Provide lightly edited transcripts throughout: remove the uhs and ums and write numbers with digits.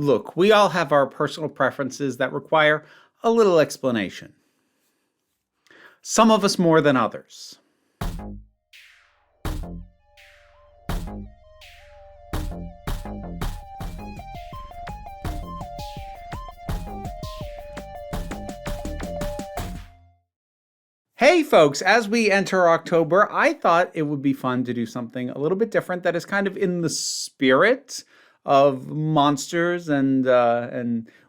Look, we all have our personal preferences that require a little explanation. Some of us more than others. Hey folks, as we enter October, I thought it would be fun to do something a little bit different that is kind of in the spirit of monsters and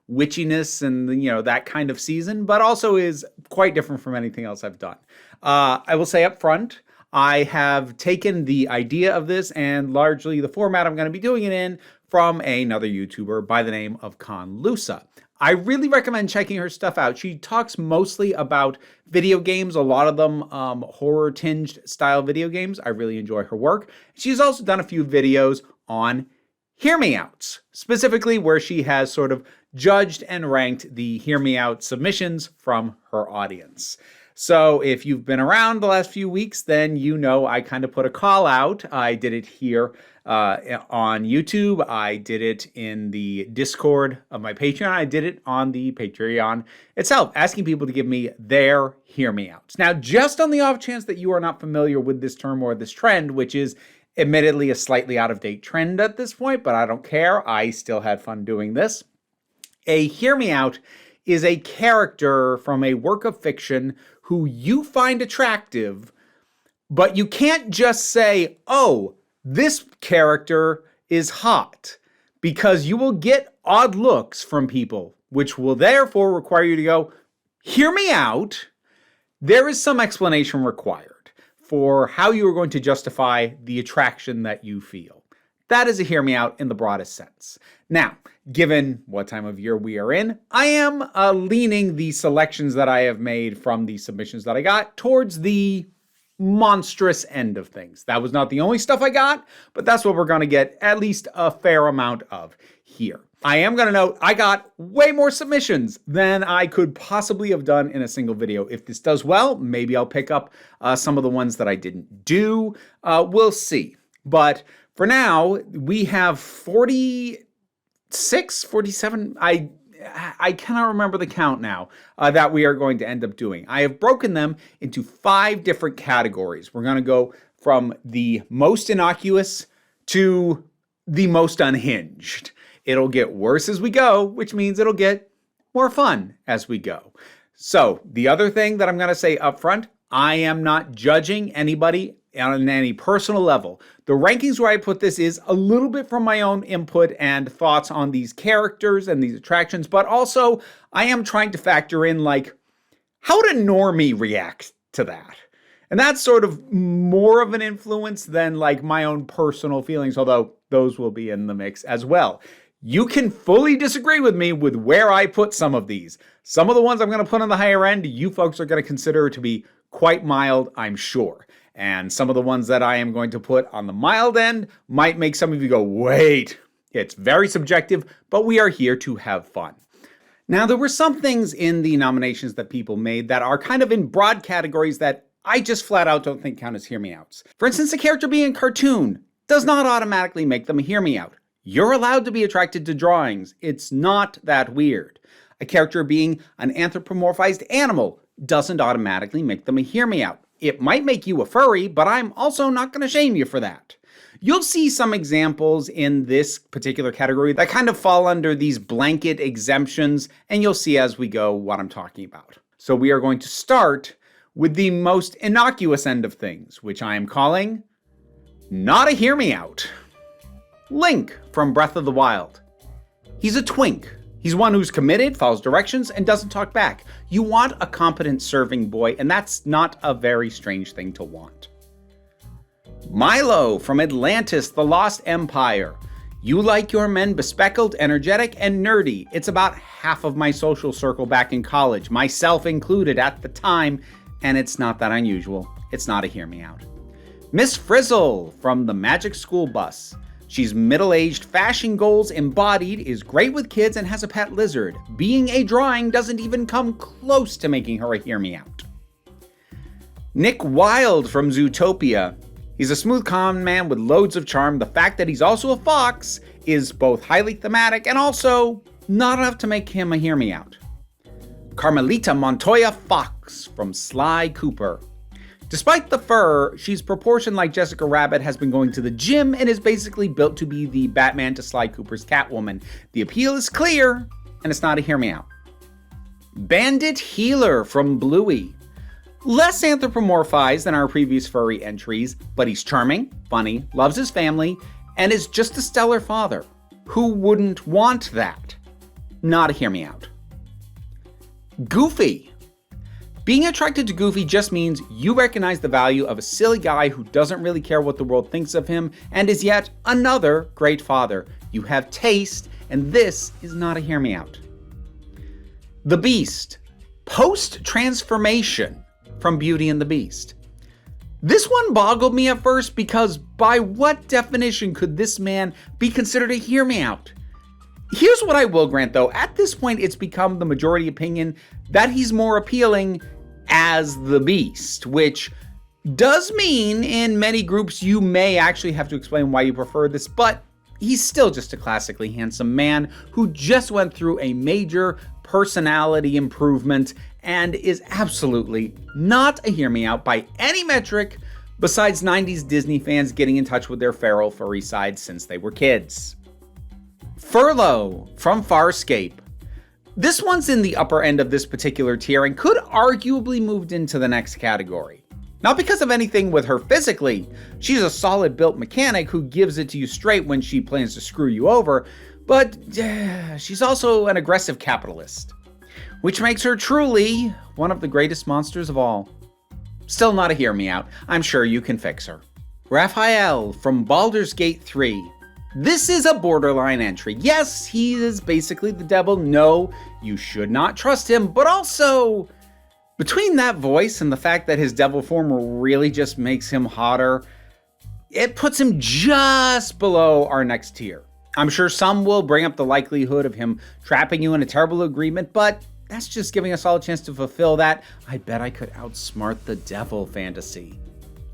witchiness and that kind of season, but also is quite different from anything else I've done. I will say up front, I have taken the idea of this and largely the format I'm going to be doing it in from another YouTuber by the name of Conlusa. I really recommend checking her stuff out. She talks mostly about video games, a lot of them horror-tinged style video games. I really enjoy her work. She's also done a few videos on Hear Me Outs, specifically where she has sort of judged and ranked the Hear Me Out submissions from her audience. So if you've been around the last few weeks, then you know I kind of put a call out. I did it here on YouTube. I did it in the Discord of my Patreon. I did it on the Patreon itself, asking people to give me their Hear Me Outs. Now, just on the off chance that you are not familiar with this term or this trend, which is admittedly a slightly out-of-date trend at this point, but I don't care. I still had fun doing this. A Hear Me Out is a character from a work of fiction who you find attractive, but you can't just say, oh, this character is hot, because you will get odd looks from people, which will therefore require you to go, hear me out. There is some explanation required for how you are going to justify the attraction that you feel. That is a hear me out in the broadest sense. Now, given what time of year we are in, I am leaning the selections that I have made from the submissions that I got towards the monstrous end of things. That was not the only stuff I got, but that's what we're going to get at least a fair amount of here. I am going to note I got way more submissions than I could possibly have done in a single video. If this does well, maybe I'll pick up some of the ones that I didn't do. We'll see. But for now, we have 46, 47, I cannot remember the count now, that we are going to end up doing. I have broken them into 5 different categories. We're going to go from the most innocuous to the most unhinged. It'll get worse as we go, which means it'll get more fun as we go. So the other thing that I'm going to say up front, I am not judging anybody on any personal level. The rankings where I put this is a little bit from my own input and thoughts on these characters and these attractions, but also I am trying to factor in, like, how would a normie react to that? And that's sort of more of an influence than like my own personal feelings, although those will be in the mix as well. You can fully disagree with me with where I put some of these. Some of the ones I'm going to put on the higher end, you folks are going to consider to be quite mild, I'm sure. And some of the ones that I am going to put on the mild end might make some of you go, wait, it's very subjective, but we are here to have fun. Now, there were some things in the nominations that people made that are kind of in broad categories that I just flat out don't think count as hear me outs. For instance, a character being a cartoon does not automatically make them a hear me out. You're allowed to be attracted to drawings. It's not that weird. A character being an anthropomorphized animal doesn't automatically make them a hear me out. It might make you a furry, but I'm also not going to shame you for that. You'll see some examples in this particular category that kind of fall under these blanket exemptions, and you'll see as we go what I'm talking about. So we are going to start with the most innocuous end of things, which I am calling not a hear me out. Link from Breath of the Wild. He's a twink. He's one who's committed, follows directions, and doesn't talk back. You want a competent serving boy, and that's not a very strange thing to want. Milo from Atlantis, the Lost Empire. You like your men bespectacled, energetic, and nerdy. It's about half of my social circle back in college, myself included at the time, and it's not that unusual. It's not a hear me out. Miss Frizzle from the Magic School Bus. She's middle-aged, fashion goals embodied, is great with kids, and has a pet lizard. Being a drawing doesn't even come close to making her a hear me out. Nick Wilde from Zootopia. He's a smooth con man with loads of charm. The fact that he's also a fox is both highly thematic and also not enough to make him a hear-me-out. Carmelita Montoya Fox from Sly Cooper. Despite the fur, she's proportioned like Jessica Rabbit, has been going to the gym, and is basically built to be the Batman to Sly Cooper's Catwoman. The appeal is clear, and it's not a hear-me-out. Bandit Healer from Bluey. Less anthropomorphized than our previous furry entries, but he's charming, funny, loves his family, and is just a stellar father. Who wouldn't want that? Not a hear-me-out. Goofy. Being attracted to Goofy just means you recognize the value of a silly guy who doesn't really care what the world thinks of him and is yet another great father. You have taste, and this is not a hear-me-out. The Beast. Post-transformation from Beauty and the Beast. This one boggled me at first because by what definition could this man be considered a hear-me-out? Here's what I will grant though, at this point it's become the majority opinion that he's more appealing as the Beast, which does mean in many groups you may actually have to explain why you prefer this, but he's still just a classically handsome man who just went through a major personality improvement and is absolutely not a hear-me-out by any metric besides 90s Disney fans getting in touch with their feral furry side since they were kids. Furlough from Farscape. This one's in the upper end of this particular tier and could arguably moved into the next category. Not because of anything with her physically, she's a solid built mechanic who gives it to you straight when she plans to screw you over, but she's also an aggressive capitalist, which makes her truly one of the greatest monsters of all. Still not a hear-me-out, I'm sure you can fix her. Raphael from Baldur's Gate 3. This is a borderline entry. Yes, he is basically the devil. No, you should not trust him. But also, between that voice and the fact that his devil form really just makes him hotter, it puts him just below our next tier. I'm sure some will bring up the likelihood of him trapping you in a terrible agreement, but that's just giving us all a chance to fulfill that I bet I could outsmart the devil fantasy.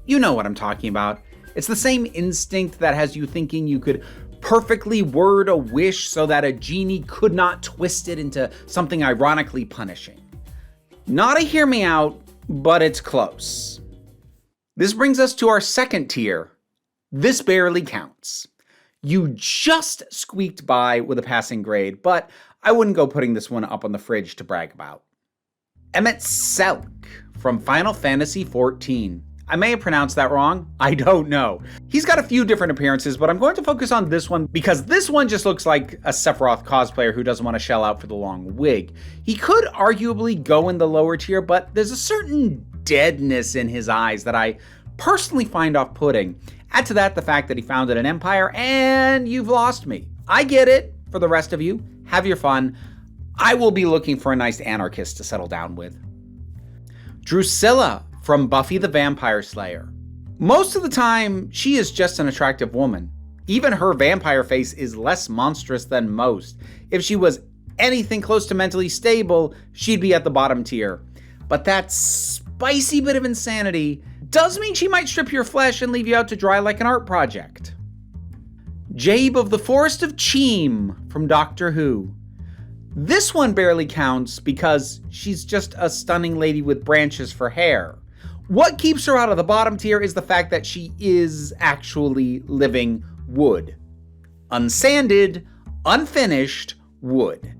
You know what I'm talking about. It's the same instinct that has you thinking you could perfectly word a wish so that a genie could not twist it into something ironically punishing. Not a hear-me-out, but it's close. This brings us to our second tier. This barely counts. You just squeaked by with a passing grade, but I wouldn't go putting this one up on the fridge to brag about. Emmett Selk from Final Fantasy XIV. I may have pronounced that wrong, I don't know. He's got a few different appearances, but I'm going to focus on this one because this one just looks like a Sephiroth cosplayer who doesn't want to shell out for the long wig. He could arguably go in the lower tier, but there's a certain deadness in his eyes that I personally find off-putting. Add to that the fact that he founded an empire, and you've lost me. I get it. For the rest of you, have your fun. I will be looking for a nice anarchist to settle down with. Drusilla from Buffy the Vampire Slayer. Most of the time, she is just an attractive woman. Even her vampire face is less monstrous than most. If she was anything close to mentally stable, she'd be at the bottom tier. But that spicy bit of insanity does mean she might strip your flesh and leave you out to dry like an art project. Jabe of the Forest of Cheem from Doctor Who. This one barely counts because she's just a stunning lady with branches for hair. What keeps her out of the bottom tier is the fact that she is actually living wood. Unsanded, unfinished wood.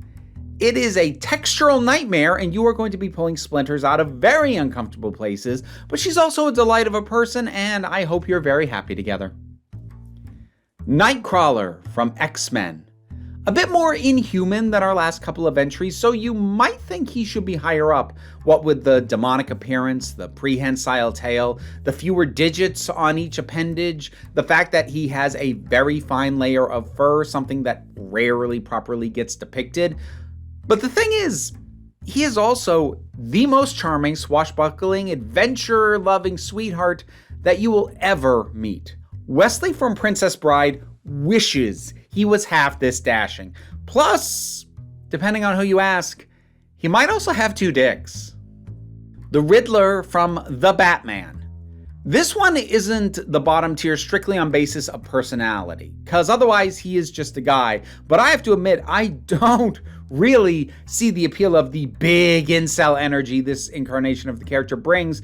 It is a textural nightmare and you are going to be pulling splinters out of very uncomfortable places, but she's also a delight of a person and I hope you're very happy together. Nightcrawler from X-Men. A bit more inhuman than our last couple of entries, so you might think he should be higher up. What with the demonic appearance, the prehensile tail, the fewer digits on each appendage, the fact that he has a very fine layer of fur, something that rarely properly gets depicted. But the thing is, he is also the most charming, swashbuckling, adventure-loving sweetheart that you will ever meet. Wesley from Princess Bride wishes he was half this dashing. Plus, depending on who you ask, he might also have two dicks. The Riddler from The Batman. This one isn't the bottom tier strictly on basis of personality, because otherwise he is just a guy. But I have to admit, I don't really see the appeal of the big incel energy this incarnation of the character brings.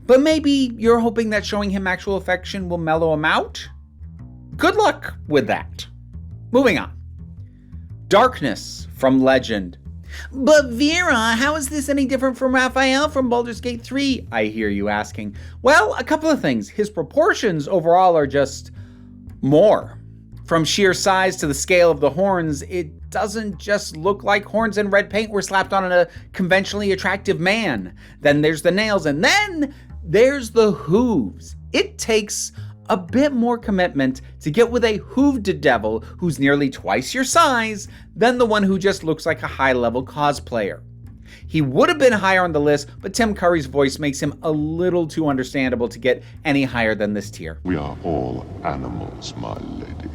But maybe you're hoping that showing him actual affection will mellow him out? Good luck with that. Moving on. Darkness from Legend. But Vera, how is this any different from Raphael from Baldur's Gate 3? I hear you asking. Well, a couple of things. His proportions overall are just more. From sheer size to the scale of the horns, it doesn't just look like horns and red paint were slapped on a conventionally attractive man. Then there's the nails, and then there's the hooves. It takes a bit more commitment to get with a hooved devil who's nearly twice your size than the one who just looks like a high-level cosplayer. He would have been higher on the list, but Tim Curry's voice makes him a little too understandable to get any higher than this tier. We are all animals, my lady.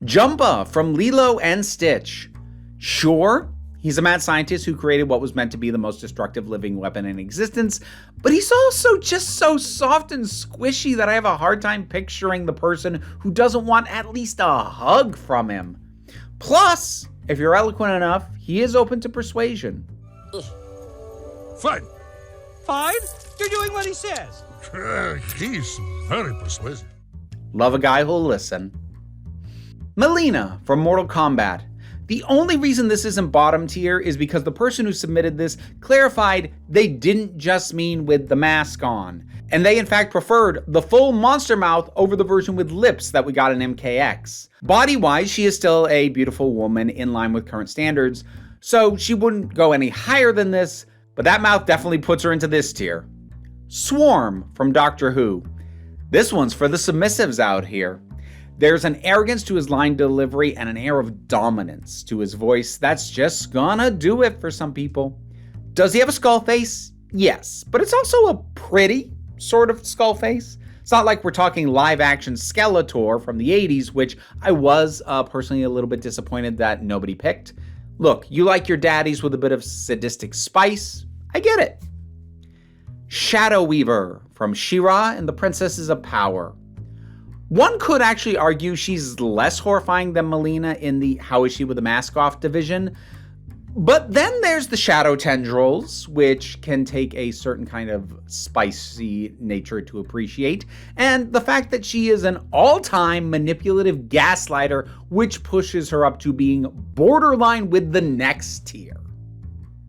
Jumba from Lilo and Stitch. Sure, he's a mad scientist who created what was meant to be the most destructive living weapon in existence, but he's also just so soft and squishy that I have a hard time picturing the person who doesn't want at least a hug from him. Plus, if you're eloquent enough, he is open to persuasion. Fine. Fine? You're doing what he says. He's very persuasive. Love a guy who'll listen. Melina from Mortal Kombat. The only reason this isn't bottom tier is because the person who submitted this clarified they didn't just mean with the mask on, and they in fact preferred the full monster mouth over the version with lips that we got in MKX. Body-wise, she is still a beautiful woman in line with current standards, so she wouldn't go any higher than this, but that mouth definitely puts her into this tier. Swarm from Doctor Who. This one's for the submissives out here. There's an arrogance to his line delivery and an air of dominance to his voice that's just gonna do it for some people. Does he have a skull face? Yes, but it's also a pretty sort of skull face. It's not like we're talking live action Skeletor from the 80s, which I was personally a little bit disappointed that nobody picked. Look, you like your daddies with a bit of sadistic spice. I get it. Shadow Weaver from She-Ra and the Princesses of Power. One could actually argue she's less horrifying than Melina in the How Is She with a Mask Off division. But then there's the shadow tendrils, which can take a certain kind of spicy nature to appreciate, and the fact that she is an all-time manipulative gaslighter, which pushes her up to being borderline with the next tier.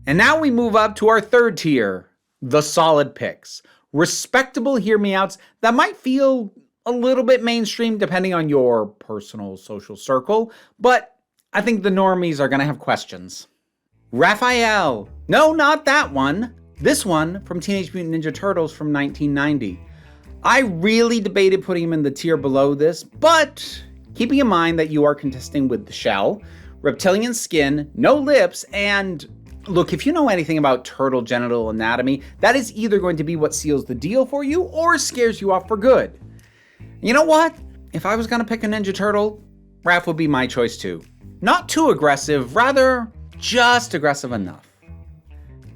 And now we move up to our third tier, the solid picks. Respectable hear-me-outs that might feel a little bit mainstream depending on your personal social circle, but I think the normies are gonna have questions. Raphael. No, not that one. This one from Teenage Mutant Ninja Turtles from 1990. I really debated putting him in the tier below this, but keeping in mind that you are contesting with the shell, reptilian skin, no lips, and look, if you know anything about turtle genital anatomy, that is either going to be what seals the deal for you or scares you off for good. You know what? If I was gonna pick a Ninja Turtle, Raph would be my choice too. Not too aggressive, rather just aggressive enough.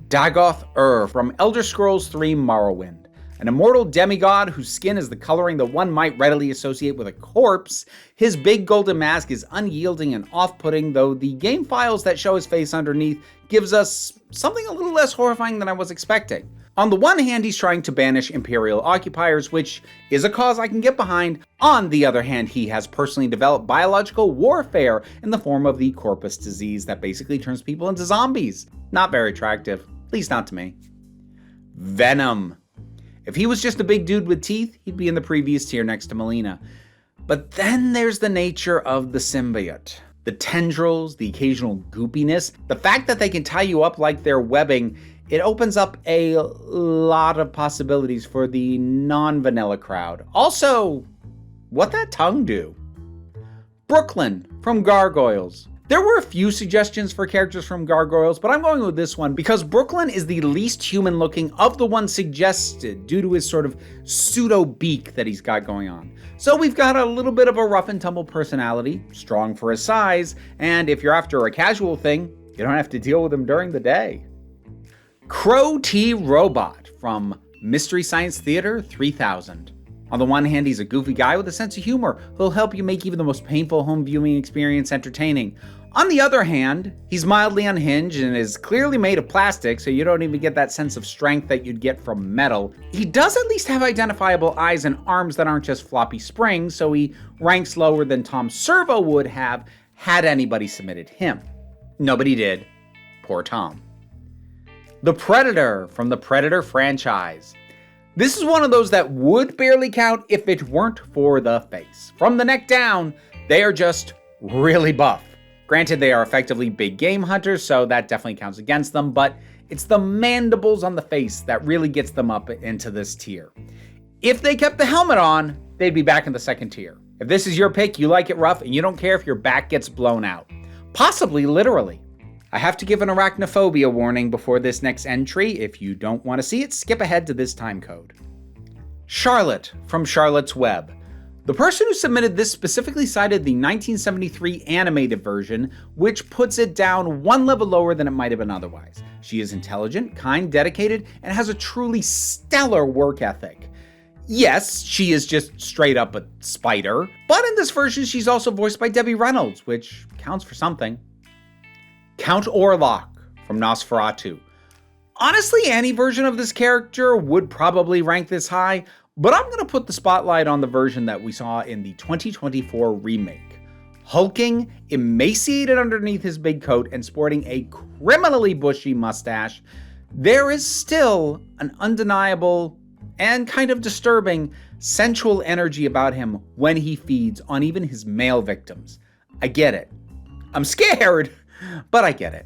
Dagoth from Elder Scrolls 3 Morrowind. An immortal demigod whose skin is the coloring that one might readily associate with a corpse, his big golden mask is unyielding and off-putting, though the game files that show his face underneath gives us something a little less horrifying than I was expecting. On the one hand, he's trying to banish Imperial occupiers, which is a cause I can get behind. On the other hand, he has personally developed biological warfare in the form of the corpus disease that basically turns people into zombies. Not very attractive, at least not to me. Venom. If he was just a big dude with teeth, he'd be in the previous tier next to Melina. But then there's the nature of the symbiote. The tendrils, the occasional goopiness, the fact that they can tie you up like they're webbing, it opens up a lot of possibilities for the non-vanilla crowd. Also, what'd that tongue do? Brooklyn from Gargoyles. There were a few suggestions for characters from Gargoyles, but I'm going with this one because Brooklyn is the least human looking of the ones suggested due to his sort of pseudo beak that he's got going on. So we've got a little bit of a rough and tumble personality, strong for his size, and if you're after a casual thing, you don't have to deal with him during the day. Crow T Robot from Mystery Science Theater 3000. On the one hand, he's a goofy guy with a sense of humor who'll help you make even the most painful home viewing experience entertaining. On the other hand, he's mildly unhinged and is clearly made of plastic, so you don't even get that sense of strength that you'd get from metal. He does at least have identifiable eyes and arms that aren't just floppy springs, so he ranks lower than Tom Servo would have had anybody submitted him. Nobody did. Poor Tom. The Predator from the Predator franchise. This is one of those that would barely count if it weren't for the face. From the neck down, they are just really buff. Granted, they are effectively big game hunters, so that definitely counts against them, but it's the mandibles on the face that really gets them up into this tier. If they kept the helmet on, they'd be back in the second tier. If this is your pick, you like it rough, and you don't care if your back gets blown out. Possibly literally. I have to give an arachnophobia warning before this next entry. If you don't want to see it, skip ahead to this time code. Charlotte from Charlotte's Web. The person who submitted this specifically cited the 1973 animated version, which puts it down one level lower than it might have been otherwise. She is intelligent, kind, dedicated, and has a truly stellar work ethic. Yes, she is just straight up a spider, but in this version she's also voiced by Debbie Reynolds, which counts for something. Count Orlok from Nosferatu. Honestly, any version of this character would probably rank this high, but I'm going to put the spotlight on the version that we saw in the 2024 remake. Hulking, emaciated underneath his big coat and sporting a criminally bushy mustache, there is still an undeniable and kind of disturbing sensual energy about him when he feeds on even his male victims. I get it. I'm scared, but I get it.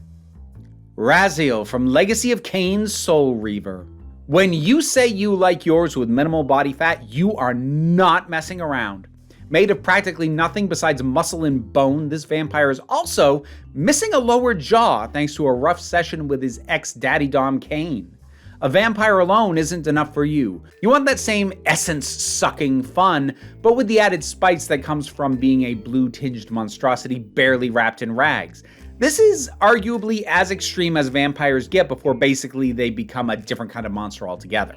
Raziel from Legacy of Kain's Soul Reaver. When you say you like yours with minimal body fat, you are not messing around. Made of practically nothing besides muscle and bone, this vampire is also missing a lower jaw thanks to a rough session with his ex-daddy Dom Cain. A vampire alone isn't enough for you. You want that same essence-sucking fun, but with the added spice that comes from being a blue-tinged monstrosity barely wrapped in rags. This is arguably as extreme as vampires get before basically they become a different kind of monster altogether.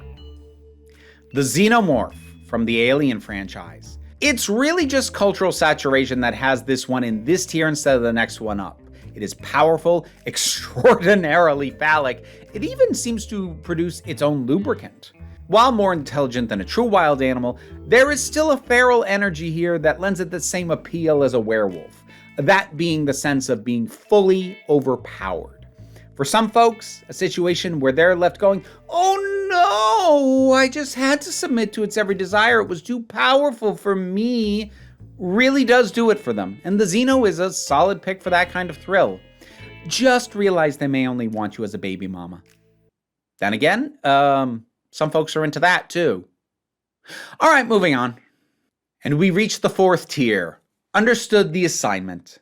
The Xenomorph from the Alien franchise. It's really just cultural saturation that has this one in this tier instead of the next one up. It is powerful, extraordinarily phallic. It even seems to produce its own lubricant. While more intelligent than a true wild animal, there is still a feral energy here that lends it the same appeal as a werewolf. That being the sense of being fully overpowered. For some folks, a situation where they're left going, "Oh no, I just had to submit to its every desire, it was too powerful for me," really does do it for them. And the Xeno is a solid pick for that kind of thrill. Just realize they may only want you as a baby mama. Then again, some folks are into that too. All right, moving on. And we reach the fourth tier. Understood the assignment.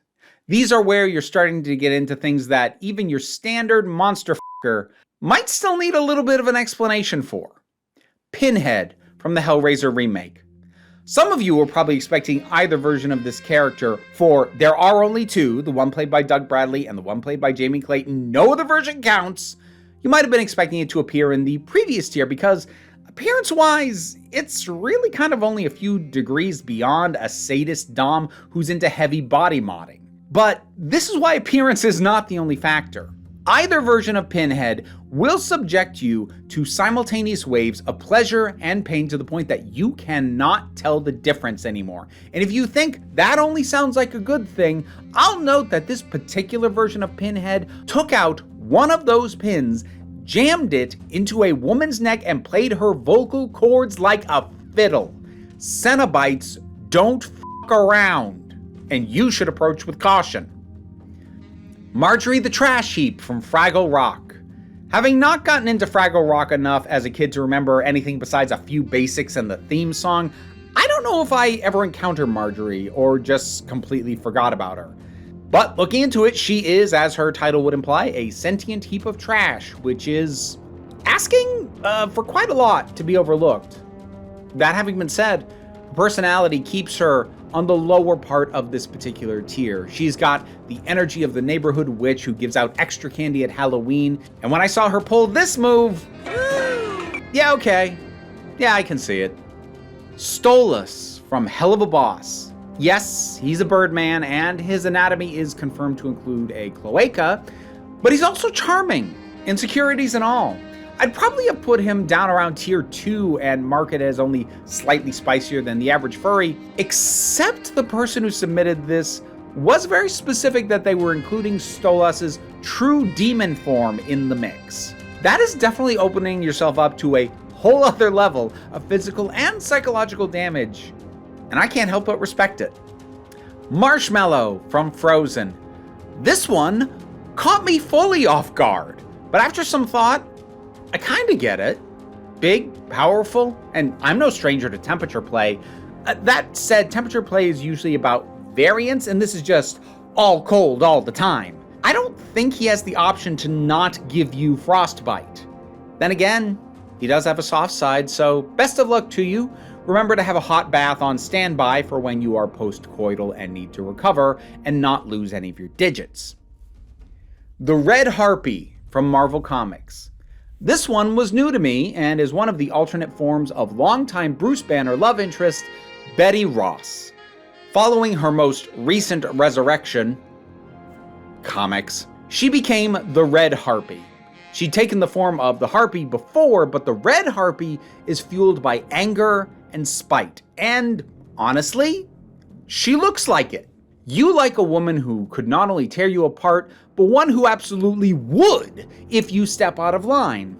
These are where you're starting to get into things that even your standard monster f***er might still need a little bit of an explanation for. Pinhead from the Hellraiser remake. Some of you were probably expecting either version of this character, for there are only two, the one played by Doug Bradley and the one played by Jamie Clayton. No other version counts. You might have been expecting it to appear in the previous tier because appearance-wise, it's really kind of only a few degrees beyond a sadist dom who's into heavy body modding. But this is why appearance is not the only factor. Either version of Pinhead will subject you to simultaneous waves of pleasure and pain to the point that you cannot tell the difference anymore. And if you think that only sounds like a good thing, I'll note that this particular version of Pinhead took out one of those pins, jammed it into a woman's neck, and played her vocal cords like a fiddle. Cenobites don't f*** around, and you should approach with caution. Marjorie the Trash Heap from Fraggle Rock. Having not gotten into Fraggle Rock enough as a kid to remember anything besides a few basics and the theme song, I don't know if I ever encountered Marjorie or just completely forgot about her. But looking into it, she is, as her title would imply, a sentient heap of trash, which is asking for quite a lot to be overlooked. That having been said, her personality keeps her on the lower part of this particular tier. She's got the energy of the neighborhood witch who gives out extra candy at Halloween, and when I saw her pull this move, Yeah, okay. Yeah, I can see it. Stolas from Hell of a Boss. Yes, he's a Birdman, and his anatomy is confirmed to include a cloaca, but he's also charming, insecurities and all. I'd probably have put him down around tier 2 and mark it as only slightly spicier than the average furry, except the person who submitted this was very specific that they were including Stolas's true demon form in the mix. That is definitely opening yourself up to a whole other level of physical and psychological damage, and I can't help but respect it. Marshmallow from Frozen. This one caught me fully off guard, but after some thought, I kinda get it. Big, powerful, and I'm no stranger to temperature play. That said, temperature play is usually about variance, and this is just all cold all the time. I don't think he has the option to not give you frostbite. Then again, he does have a soft side, so best of luck to you. Remember to have a hot bath on standby for when you are post-coital and need to recover and not lose any of your digits. The Red Harpy from Marvel Comics. This one was new to me and is one of the alternate forms of longtime Bruce Banner love interest, Betty Ross. Following her most recent resurrection, comics, she became the Red Harpy. She'd taken the form of the Harpy before, but the Red Harpy is fueled by anger and spite. And honestly, she looks like it. You like a woman who could not only tear you apart, but one who absolutely would if you step out of line.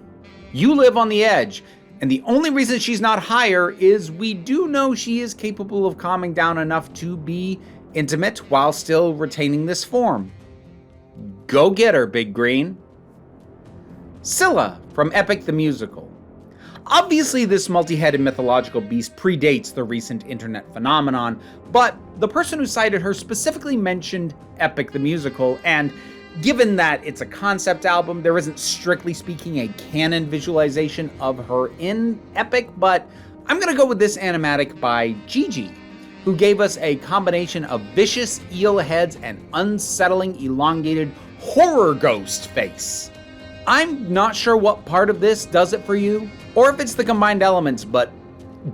You live on the edge, and the only reason she's not higher is we do know she is capable of calming down enough to be intimate while still retaining this form. Go get her, Big Green. Scylla from Epic the Musical. Obviously, this multi-headed mythological beast predates the recent internet phenomenon, but the person who cited her specifically mentioned Epic the Musical, and given that it's a concept album, there isn't strictly speaking a canon visualization of her in Epic, but I'm gonna go with this animatic by Gigi, who gave us a combination of vicious eel heads and unsettling elongated horror ghost face. I'm not sure what part of this does it for you, or if it's the combined elements, but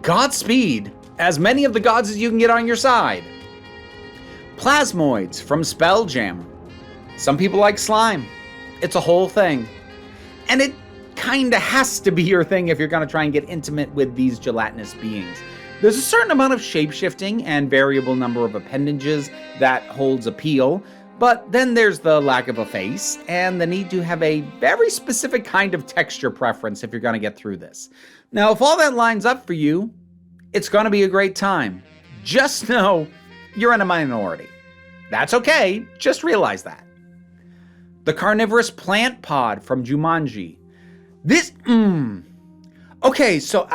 Godspeed, as many of the gods as you can get on your side. Plasmoids from Spelljammer. Some people like slime. It's a whole thing. And it kinda has to be your thing if you're gonna try and get intimate with these gelatinous beings. There's a certain amount of shapeshifting and variable number of appendages that holds appeal, but then there's the lack of a face and the need to have a very specific kind of texture preference if you're gonna get through this. Now, if all that lines up for you, it's gonna be a great time. Just know you're in a minority. That's okay, just realize that. The Carnivorous Plant Pod from Jumanji. This, Okay, so,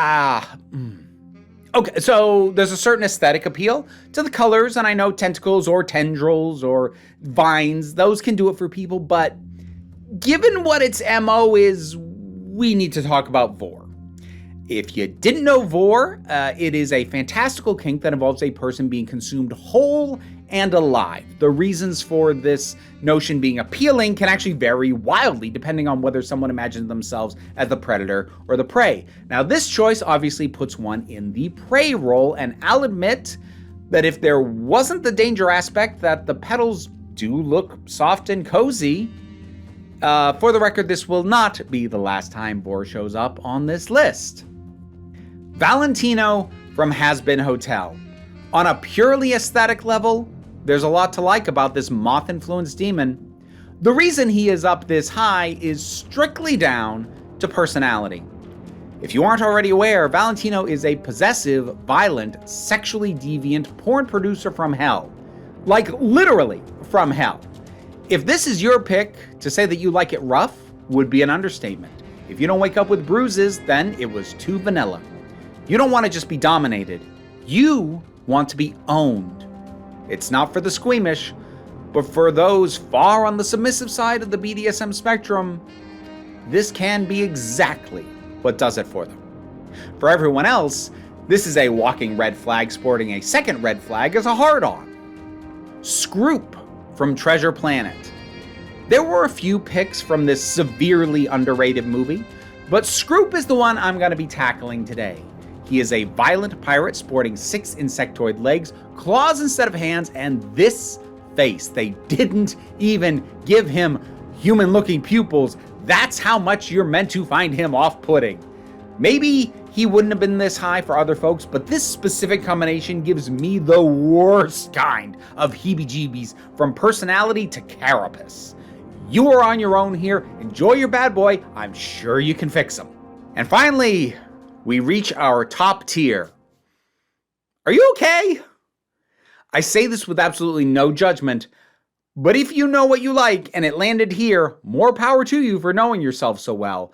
Okay, so there's a certain aesthetic appeal to the colors, and I know tentacles or tendrils or vines, those can do it for people, but given what its MO is, we need to talk about Vor. If you didn't know Vor, it is a fantastical kink that involves a person being consumed whole and alive. The reasons for this notion being appealing can actually vary wildly depending on whether someone imagines themselves as the predator or the prey. Now, this choice obviously puts one in the prey role, and I'll admit that if there wasn't the danger aspect that the petals do look soft and cozy, for the record, this will not be the last time Vor shows up on this list. Valentino from Has Been Hotel. On a purely aesthetic level, there's a lot to like about this moth-influenced demon. The reason he is up this high is strictly down to personality. If you aren't already aware, Valentino is a possessive, violent, sexually deviant porn producer from hell. Like, literally from hell. If this is your pick, to say that you like it rough would be an understatement. If you don't wake up with bruises, then it was too vanilla. You don't want to just be dominated. You want to be owned. It's not for the squeamish, but for those far on the submissive side of the BDSM spectrum, this can be exactly what does it for them. For everyone else, this is a walking red flag sporting a second red flag as a hard-on. Scroop from Treasure Planet. There were a few picks from this severely underrated movie, But Scroop is the one I'm going to be tackling today. He is a violent pirate sporting 6 insectoid legs, claws instead of hands, and this face. They didn't even give him human-looking pupils. That's how much you're meant to find him off-putting. Maybe he wouldn't have been this high for other folks, but this specific combination gives me the worst kind of heebie-jeebies, from personality to carapace. You are on your own here. Enjoy your bad boy. I'm sure you can fix him. And finally, we reach our top tier. Are you okay? I say this with absolutely no judgment, but if you know what you like and it landed here, more power to you for knowing yourself so well.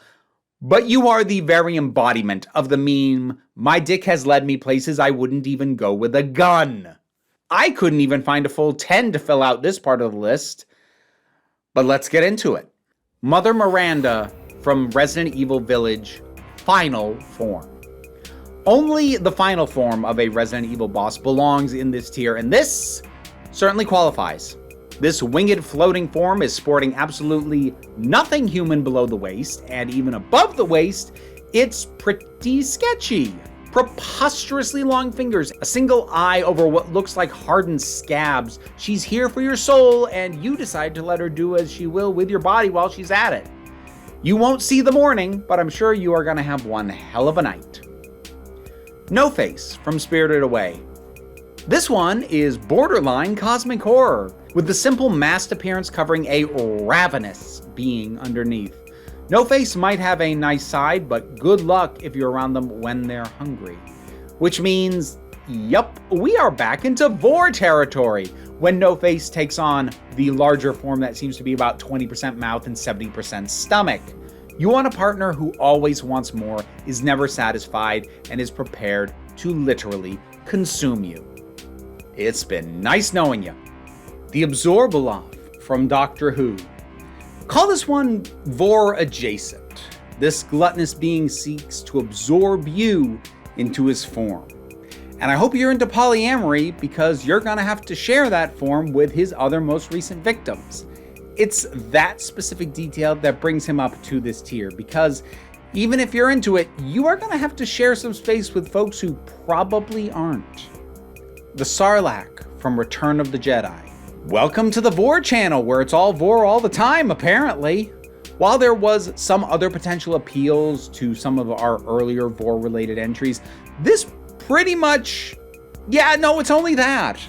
But you are the very embodiment of the meme, my dick has led me places I wouldn't even go with a gun. I couldn't even find a full 10 to fill out this part of the list. But let's get into it. Mother Miranda from Resident Evil Village, final form. Only the final form of a Resident Evil boss belongs in this tier, and this certainly qualifies. This winged floating form is sporting absolutely nothing human below the waist, and even above the waist, it's pretty sketchy. Preposterously long fingers, a single eye over what looks like hardened scabs. She's here for your soul, and you decide to let her do as she will with your body while she's at it. You won't see the morning, but I'm sure you are going to have one hell of a night. No Face from Spirited Away. This one is borderline cosmic horror, with the simple masked appearance covering a ravenous being underneath. No Face might have a nice side, but good luck if you're around them when they're hungry. Which means, yup, we are back into Vor territory when No Face takes on the larger form that seems to be about 20% mouth and 70% stomach. You want a partner who always wants more, is never satisfied, and is prepared to literally consume you. It's been nice knowing you. The Absorbolov from Doctor Who. Call this one Vor adjacent. This gluttonous being seeks to absorb you into his form. And I hope you're into polyamory, because you're gonna have to share that form with his other most recent victims. It's that specific detail that brings him up to this tier, because even if you're into it, you are gonna have to share some space with folks who probably aren't. The Sarlacc from Return of the Jedi. Welcome to the Vor channel, where it's all Vor all the time, apparently. While there was some other potential appeals to some of our earlier Vor-related entries, this pretty much, it's only that.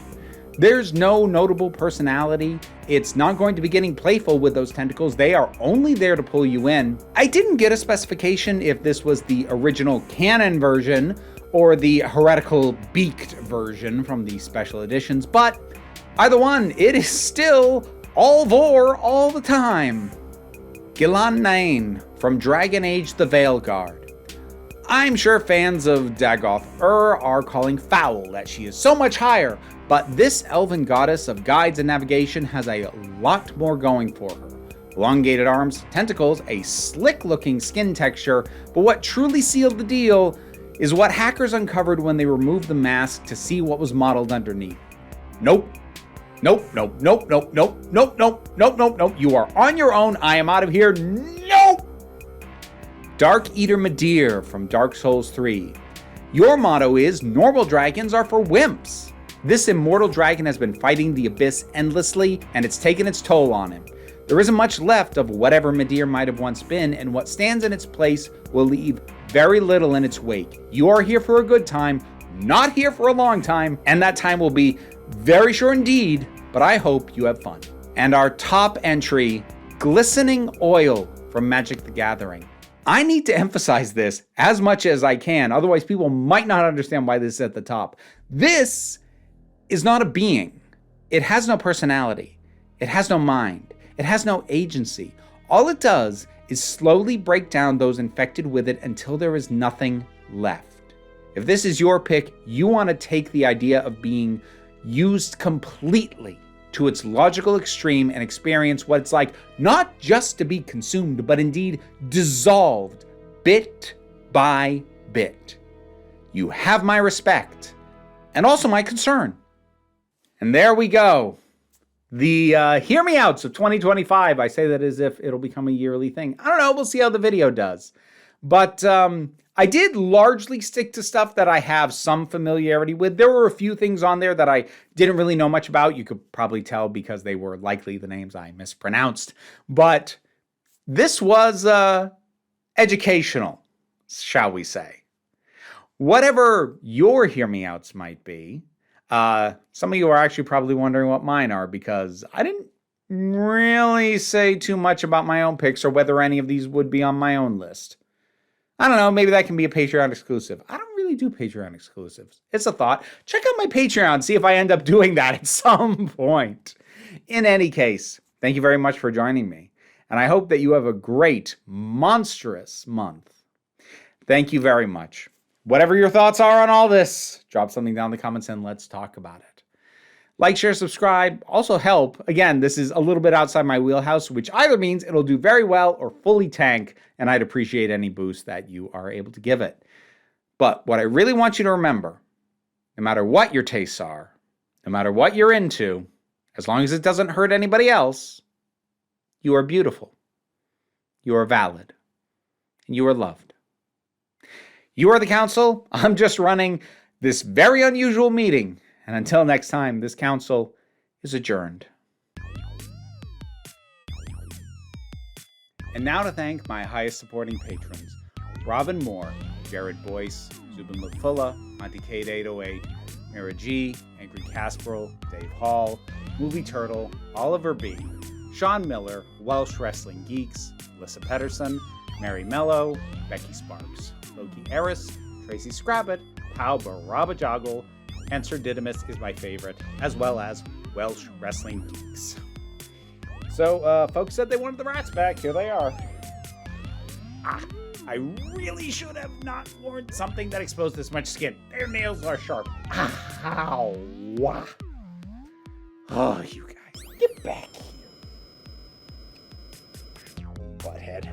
There's no notable personality. It's not going to be getting playful with those tentacles. They are only there to pull you in. I didn't get a specification if this was the original canon version or the heretical beaked version from the special editions, but either one, it is still all Vor all the time. Ghilan Nain from Dragon Age the Veilguard. I'm sure fans of Dagoth are calling foul that she is so much higher, but this elven goddess of guides and navigation has a lot more going for her. Elongated arms, tentacles, a slick-looking skin texture, but what truly sealed the deal is what hackers uncovered when they removed the mask to see what was modeled underneath. Nope. Nope. You are on your own. I am out of here. Nope. Dark Eater Midir from Dark Souls 3. Your motto is, normal dragons are for wimps. This immortal dragon has been fighting the abyss endlessly, and it's taken its toll on him. There isn't much left of whatever Midir might have once been, and what stands in its place will leave very little in its wake. You are here for a good time, not here for a long time, and that time will be very short indeed, but I hope you have fun. And our top entry, Glistening Oil from Magic the Gathering. I need to emphasize this as much as I can, otherwise people might not understand why this is at the top. This is not a being. It has no personality. It has no mind. It has no agency. All it does is slowly break down those infected with it until there is nothing left. If this is your pick, you want to take the idea of being used completely to its logical extreme and experience what it's like not just to be consumed, but indeed dissolved bit by bit. You have my respect and also my concern. And there we go. The Hear Me Outs of 2025. I say that as if it'll become a yearly thing. I don't know. We'll see how the video does. But I did largely stick to stuff that I have some familiarity with. There were a few things on there that I didn't really know much about. You could probably tell because they were likely the names I mispronounced. But this was educational, shall we say. Whatever your hear me outs might be, some of you are actually probably wondering what mine are because I didn't really say too much about my own picks or whether any of these would be on my own list. I don't know, maybe that can be a Patreon exclusive. I don't really do Patreon exclusives. It's a thought. Check out my Patreon, see if I end up doing that at some point. In any case, thank you very much for joining me. And I hope that you have a great, monstrous month. Thank you very much. Whatever your thoughts are on all this, drop something down in the comments and let's talk about it. Like, share, subscribe. Also help. Again, this is a little bit outside my wheelhouse, which either means it'll do very well or fully tank, and I'd appreciate any boost that you are able to give it. But what I really want you to remember, no matter what your tastes are, no matter what you're into, as long as it doesn't hurt anybody else, you are beautiful. You are valid. And you are loved. You are the council. I'm just running this very unusual meeting. And until next time, this council is adjourned. And now to thank my highest supporting patrons, Robin Moore, Jared Boyce, Zubin Lufula, Monty Kate 808, Mira G, Angry Casperl, Dave Hall, Movie Turtle, Oliver B, Sean Miller, Welsh Wrestling Geeks, Alyssa Pedersen, Mary Mello, Becky Sparks, Loki Eris, Tracy Scrabbit, Pau Barabajoggle, and Sir Didymus is my favorite, as well as Welsh Wrestling Geeks. So, folks said they wanted the rats back. Here they are. I really should have not worn something that exposed this much skin. Their nails are sharp. Ow. Oh, you guys, get back here. Butthead.